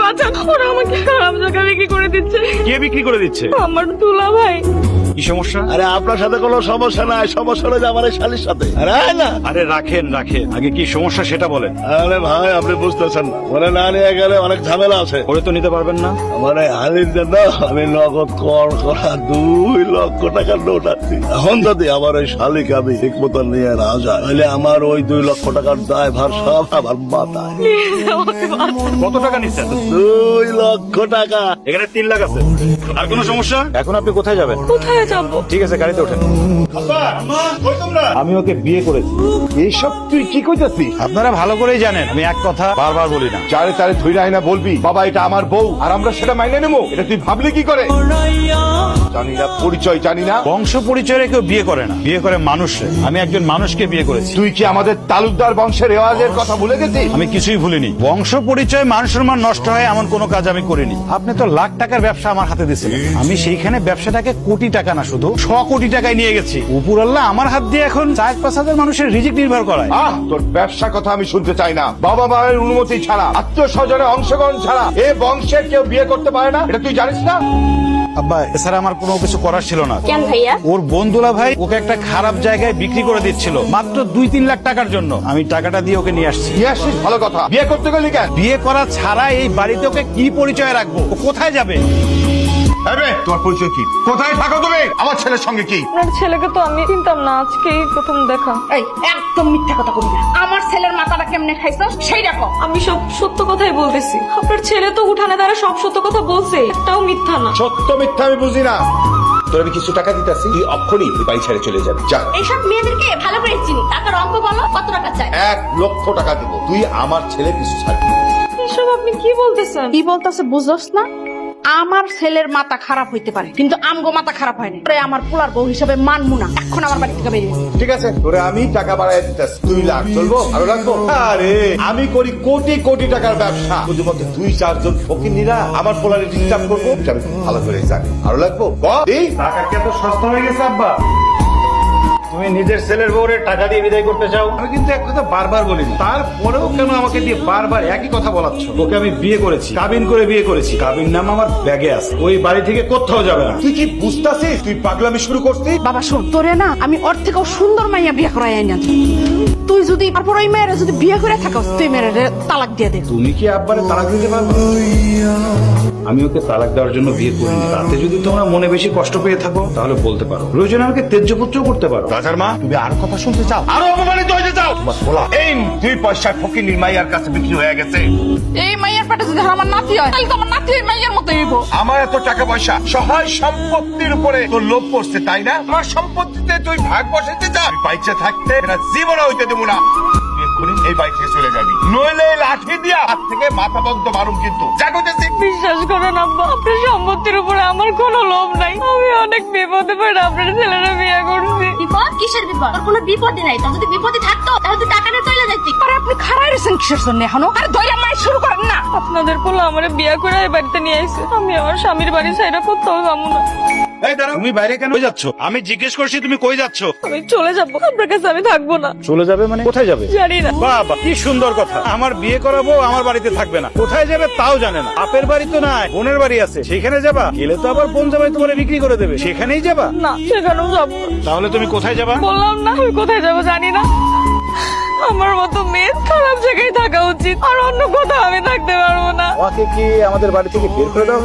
বাঁচান, ওরা আমাকে খারাপ জায়গা বিক্রি করে দিচ্ছে। কে বিক্রি করে দিচ্ছে? আমার দুলা ভাই। কি সমস্যা? আরে আপনার সাথে কোনো সমস্যা নাই, সমস্যা হলে যে আমার এই শালির সাথে। আরে না, আরে রাখেন রাখেন, আগে কি সমস্যা সেটা বলেন। আরে ভাই আপনি বুঝতেছেন না, ওরে না নিয়ে গেলে অনেক ঝামেলা আছে। ওরে তো নিতে পারবেন না। আমার এই হালির জন্য আমি নগদ কর করা 2 লক্ষ টাকার নোট আছি। এখন যদি আমার ওই শালিকে আমি ঠিক মতো নিয়ে না যায়, তাহলে আমার ওই 2 লক্ষ টাকার দায়ভার সব আমার মাথায়। কত টাকা নিচ্ছেন? 2 লক্ষ টাকা। এখানে 3 লাখ আছে। আর কোনো সমস্যা? এখন আপনি কোথায় যাবেন? কোথায় যাবো? ঠিক আছে, গাড়িতে ওঠেন। আমি ওকে বিয়ে করেছি। এইসব তুই কি কইতাছিস? আপনারা ভালো করেই জানেন আমি এক কথা বারবার বলি না। চারে তারে ধইরা আইনা বলবি বাবা এটা আমার বউ আর আমরা সেটা মাইনে নেবো? এটা তুই ভাবলি কি করে? জানি না, পরিচয় জানি না। বংশ পরিচয়ে কেউ বিয়ে করে না, বিয়ে করে মানুষে। আমি একজন মানুষকে বিয়ে করেছি। তুই কি আমাদের তালুকদার বংশের রেওয়াজের কথা ভুলে গেছিস? আমি কিছুই ভুলিনি। বংশ পরিচয় মান সম্মান নষ্ট হয় এমন কোনো কাজ আমি করিনি। আপনি তো লাখ টাকার ব্যবসা আমার হাতে দিয়েছিলেন, আমি সেইখানে ব্যবসাটাকে কোটি টাকা না শুধু 6 কোটি টাকায় নিয়ে গেছি। উপর আল্লাহ আমার হাত দিয়ে এখন 4-5 হাজার মানুষের রিজিক নির্ভর করায়। তোর ব্যবসা কথা আমি শুনতে চাই না। বাবা মায়ের অনুমতি ছাড়া, আত্মীয় স্বজনের অংশগ্রহণ ছাড়া এ বংশের কেউ বিয়ে করতে পারে না, এটা তুই জানিস না? আব্বা, এছাড়া আমার কোনো কিছু করার ছিল না। কেন ভাইয়া? ওর বন্ধুলা ভাই ওকে একটা খারাপ জায়গায় বিক্রি করে দিচ্ছিল মাত্র 2-3 লাখ টাকার জন্য। আমি টাকাটা দিয়ে ওকে নিয়ে আসছি। নিয়ে আসছিস ভালো কথা, বিয়ে করতে গেলি কেন? বিয়ে করা ছাড়া এই বাড়িতে ওকে কি পরিচয় রাখবো? ও কোথায় যাবে? তোমার পরিচয় কি? কোথায় থাকো তুমি? আমার ছেলের সঙ্গে কি? আপনার ছেলেকে তো আমি চিনতাম না, আজকেই প্রথম দেখা। এই একদম মিথ্যা কথা বলবি না। আমার ছেলের মাথাটা কেমনে খাইছস সেই দেখো। আমি সব সত্য কথাই বলতেছি। আপনার ছেলে তো উঠানে দ্বারা সব সত্য কথা বলছে, একটাও মিথ্যা না। সত্য মিথ্যা আমি বুঝি না। তোর আমি কিছু টাকা দিতেছি, তুই অক্ষরই বাড়ি ছেড়ে চলে যাবি। যা। এইসব মেয়েদেরকে ভালো করে চিনি। টাকার অঙ্ক বলো, কত টাকা চাই? 1 লক্ষ টাকা দিব, তুই আমার ছেলে পিছু ছাড়বি। এসব আপনি কি বলতেছেন? কি বলতাছে বুঝছস না? আমার ছেলের মাথা খারাপ হইতে পারে, কিন্তু আমগো মাথা খারাপ হয় না। তোরে আমার পোলার বউ হিসেবে মানমু না। এখন আমার বাড়ি থেকে বেরিয়ে যা। ঠিক আছে, তোরে আমি টাকা বাড়াই দিতেছি। 2 লাখ চলবো? আরো লাগবো? আরে আমি করি কোটি কোটি টাকার ব্যবসা, শুধুমাত্র 2-4 জন ফকিন্নিরা আমার পোলারে ডিস্টার্ব করবো, এটা আমি খুব ভালো করে জানি। আরো লাগবো? টাকা কি এত সস্তা হয়ে গেছে আব্বা? তুমি নিজের ছেলের বউরে টাকা দিয়ে বিদায় করতে চাও? আমি কিন্তু এক কথা বারবার বলিনি, তারপরেও কেন আমাকে দিয়ে বারবার একই কথা বলাচ্ছ? ওকে আমি বিয়ে করেছি, কাবিন করে বিয়ে করেছি। কাবিন নাম আমার ব্যাগে আছে, ওই বাড়ি থেকে কোথাও যাবে না। তুই কি বুঝতাছিস? তুই পাগলামি শুরু করছিস? বাবা শোন, তোরে না আমি ওর থেকেও সুন্দর মাইয়া বিয়ে করাই আইনা দিই। তুই যদি তারপর ওই মেয়েরা যদি বিয়ে করে থাকস, তুই মেয়েরা তালাক দিয়ে দে। তুমি কি আব্বারে তালাক দিতে পারবে? আমি ওকে তালাক দেওয়ার জন্য বিয়ে করিনি। তাতে যদি তোমরা মনে বেশি কষ্ট পেয়ে থাকো তাহলে বলতে পারো, প্রয়োজনে আমাকে তেজ্যপুত্র করতে পারো। রাজার মা, তুমি আর কথা শুনতে চাও? আরো অপমানিত হইতে চাও? বলা এই 2 পয়সার ফকিন্নির মাইয়ার কাছে বিক্রি হয়ে গেছে। এই মাইয়ার পেটে যদি আমার নাতি হয়, তাহলে তো আমার নাতি ওই মাইয়ার মতো হইব। আমার এত টাকা পয়সা, সহায় সম্পত্তির উপরে তোর লোভ পড়ছে তাই না? আমার সম্পত্তিতে তুই ভাগ বসাতে চাস? বাইচে থাকতে এটা জীবনে হইতে দেবো না। এক্ষুনি এই বাড়ি থেকে চলে যাবি, নইলে এই লাঠি দিয়া হাত থেকে মাথা বন্ধ মারুম কিন্তু। জাগতেছি। বিশ্বাস করেন আব্বা, আপনার সম্পত্তির উপরে আমার কোনো লোভ নাই। আমি অনেক বিপদে পড়ে আপনার ছেলেরা বিয়ে করছি। বিপদ? কিসের বিপদ? তোর কোনো বিপদই নাই। তোর যদি বিপদই থাকতো তাহলে তুই টাকা নিয়ে চলে যাইতি। আরে আপনি খাড়াই রয়েছেন কিসের জন্য এখনো? আরে দইরা মাই শুরু করেন না। আপনাদের পোলা আমার বিয়ে করে এই বাড়িতে নিয়ে আইছে। আমি আমার স্বামীর বাড়ি ছাইরা কোথাও যাবো না। এই দাঁড়াও, তুমি বাইরে কেন যাচ্ছ? আমি জিজ্ঞেস করছি তুমি কই যাচ্ছ? আমি চলে যাবো, আপনার কাছে আমি থাকবো না। চলে যাবে মানে? কোথায় যাবে? জানি না। বাবা কি সুন্দর কথা, আমার বিয়ে করাবো, আমার বাড়িতে থাকবে না। কোথায় যাবে তাও জানে না। বাপের বাড়ি তো নাই, বোনের বাড়ি আছে, সেখানে যাবা? গেলে তো আবার বোন জামাই তোমার বিক্রি করে দেবে, সেখানেই যাবা? না, সেখানেও যাবো না। তাহলে তুমি কোথায় যাবা? বললাম না আমি কোথায় যাবো জানি না। আমার মতো মেয়ে খারাপ জায়গায় থাকা উচিত, আর অন্য কোথাও আমি থাকতে পারবো না। আমাকে কি আমাদের বাড়ি থেকে বের করে দাও?